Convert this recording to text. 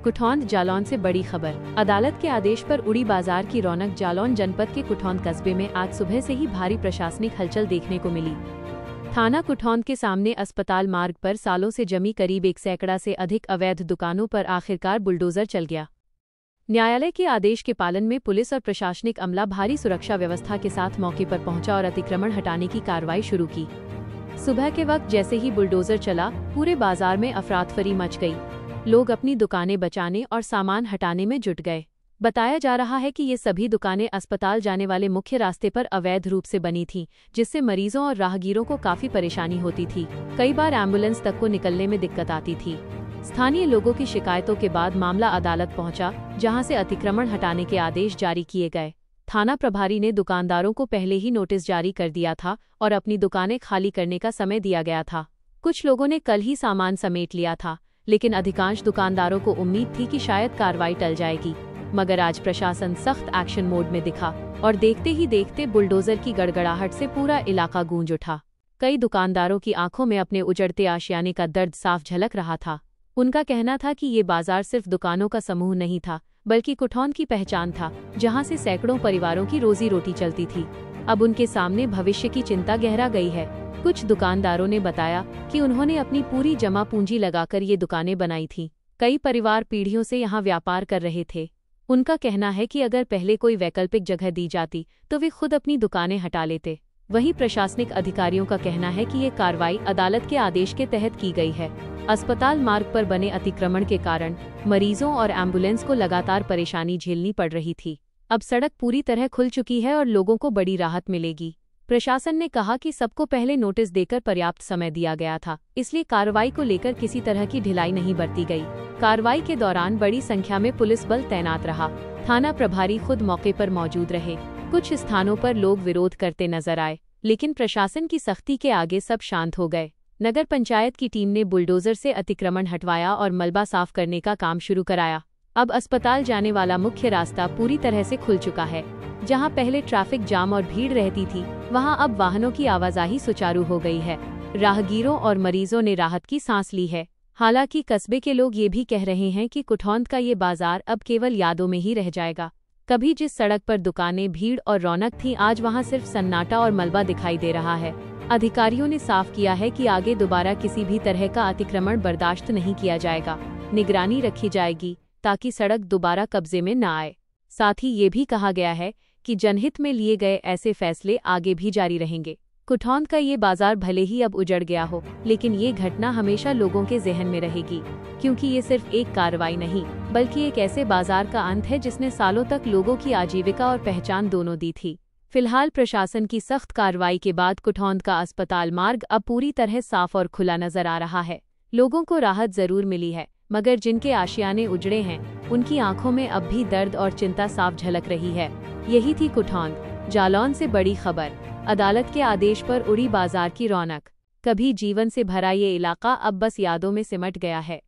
कुठौंद जालौन से बड़ी खबर। अदालत के आदेश पर उड़ी बाजार की रौनक। जालौन जनपद के कुठौंद कस्बे में आज सुबह से ही भारी प्रशासनिक हलचल देखने को मिली। थाना कुठौंद के सामने अस्पताल मार्ग पर सालों से जमी करीब 1 सैकड़ा से अधिक अवैध दुकानों पर आखिरकार बुलडोजर चल गया। न्यायालय के आदेश के पालन में पुलिस और प्रशासनिक अमला भारी सुरक्षा व्यवस्था के साथ मौके पर पहुंचा और अतिक्रमण हटाने की कार्रवाई शुरू की। सुबह के वक्त जैसे ही बुलडोजर चला, पूरे बाजार में अफरातफरी मच गई। लोग अपनी दुकानें बचाने और सामान हटाने में जुट गए। बताया जा रहा है कि ये सभी दुकानें अस्पताल जाने वाले मुख्य रास्ते पर अवैध रूप से बनी थीं, जिससे मरीजों और राहगीरों को काफी परेशानी होती थी। कई बार एम्बुलेंस तक को निकलने में दिक्कत आती थी। स्थानीय लोगों की शिकायतों के बाद मामला अदालत पहुंचा, जहां से अतिक्रमण हटाने के आदेश जारी किए गए। थाना प्रभारी ने दुकानदारों को पहले ही नोटिस जारी कर दिया था और अपनी दुकानें खाली करने का समय दिया गया था। कुछ लोगों ने कल ही सामान समेट लिया था, लेकिन अधिकांश दुकानदारों को उम्मीद थी कि शायद कार्रवाई टल जाएगी। मगर आज प्रशासन सख्त एक्शन मोड में दिखा और देखते ही देखते बुलडोजर की गड़गड़ाहट से पूरा इलाका गूंज उठा। कई दुकानदारों की आंखों में अपने उजड़ते आशियाने का दर्द साफ झलक रहा था। उनका कहना था कि ये बाजार सिर्फ दुकानों का समूह नहीं था, बल्कि कुठौंद की पहचान था, जहां से सैकड़ों परिवारों की रोजी रोटी चलती थी। अब उनके सामने भविष्य की चिंता गहरा गई है। कुछ दुकानदारों ने बताया कि उन्होंने अपनी पूरी जमा पूंजी लगाकर ये दुकानें बनाई थीं। कई परिवार पीढ़ियों से यहाँ व्यापार कर रहे थे। उनका कहना है कि अगर पहले कोई वैकल्पिक जगह दी जाती तो वे खुद अपनी दुकानें हटा लेते। वहीं प्रशासनिक अधिकारियों का कहना है कि ये कार्रवाई अदालत के आदेश के तहत की गई है। अस्पताल मार्ग पर बने अतिक्रमण के कारण मरीजों और एम्बुलेंस को लगातार परेशानी झेलनी पड़ रही थी। अब सड़क पूरी तरह खुल चुकी है और लोगों को बड़ी राहत मिलेगी। प्रशासन ने कहा कि सबको पहले नोटिस देकर पर्याप्त समय दिया गया था, इसलिए कार्रवाई को लेकर किसी तरह की ढिलाई नहीं बरती गई। कार्रवाई के दौरान बड़ी संख्या में पुलिस बल तैनात रहा। थाना प्रभारी खुद मौके पर मौजूद रहे। कुछ स्थानों पर लोग विरोध करते नजर आए, लेकिन प्रशासन की सख्ती के आगे सब शांत हो गए। नगर पंचायत की टीम ने बुलडोजर से अतिक्रमण हटवाया और मलबा साफ करने का काम शुरू कराया। अब अस्पताल जाने वाला मुख्य रास्ता पूरी तरह से खुल चुका है। जहां पहले ट्रैफिक जाम और भीड़ रहती थी, वहां अब वाहनों की आवाजाही सुचारू हो गई है। राहगीरों और मरीजों ने राहत की सांस ली है। हालांकि कस्बे के लोग ये भी कह रहे हैं कि कुठौंद का ये बाजार अब केवल यादों में ही रह जाएगा। कभी जिस सड़क पर दुकानें, भीड़ और रौनक थी, आज वहां सिर्फ सन्नाटा और मलबा दिखाई दे रहा है। अधिकारियों ने साफ किया है कि आगे दोबारा किसी भी तरह का अतिक्रमण बर्दाश्त नहीं किया जाएगा। निगरानी रखी जाएगी ताकि सड़क दोबारा कब्जे में न आए। साथ ही ये भी कहा गया है कि जनहित में लिए गए ऐसे फैसले आगे भी जारी रहेंगे। कुठौंद का ये बाजार भले ही अब उजड़ गया हो, लेकिन ये घटना हमेशा लोगों के जहन में रहेगी, क्योंकि ये सिर्फ एक कार्रवाई नहीं, बल्कि एक ऐसे बाजार का अंत है जिसने सालों तक लोगों की आजीविका और पहचान दोनों दी थी। फिलहाल प्रशासन की सख्त कार्रवाई के बाद कुठौंद का अस्पताल मार्ग अब पूरी तरह साफ और खुला नजर आ रहा है। लोगों को राहत जरूर मिली है, मगर जिनके आशियाने उजड़े हैं, उनकी आंखों में अब भी दर्द और चिंता साफ झलक रही है। यही थी कुठौंद जालौन से बड़ी खबर। अदालत के आदेश पर उड़ी बाजार की रौनक। कभी जीवन से भरा ये इलाका अब बस यादों में सिमट गया है।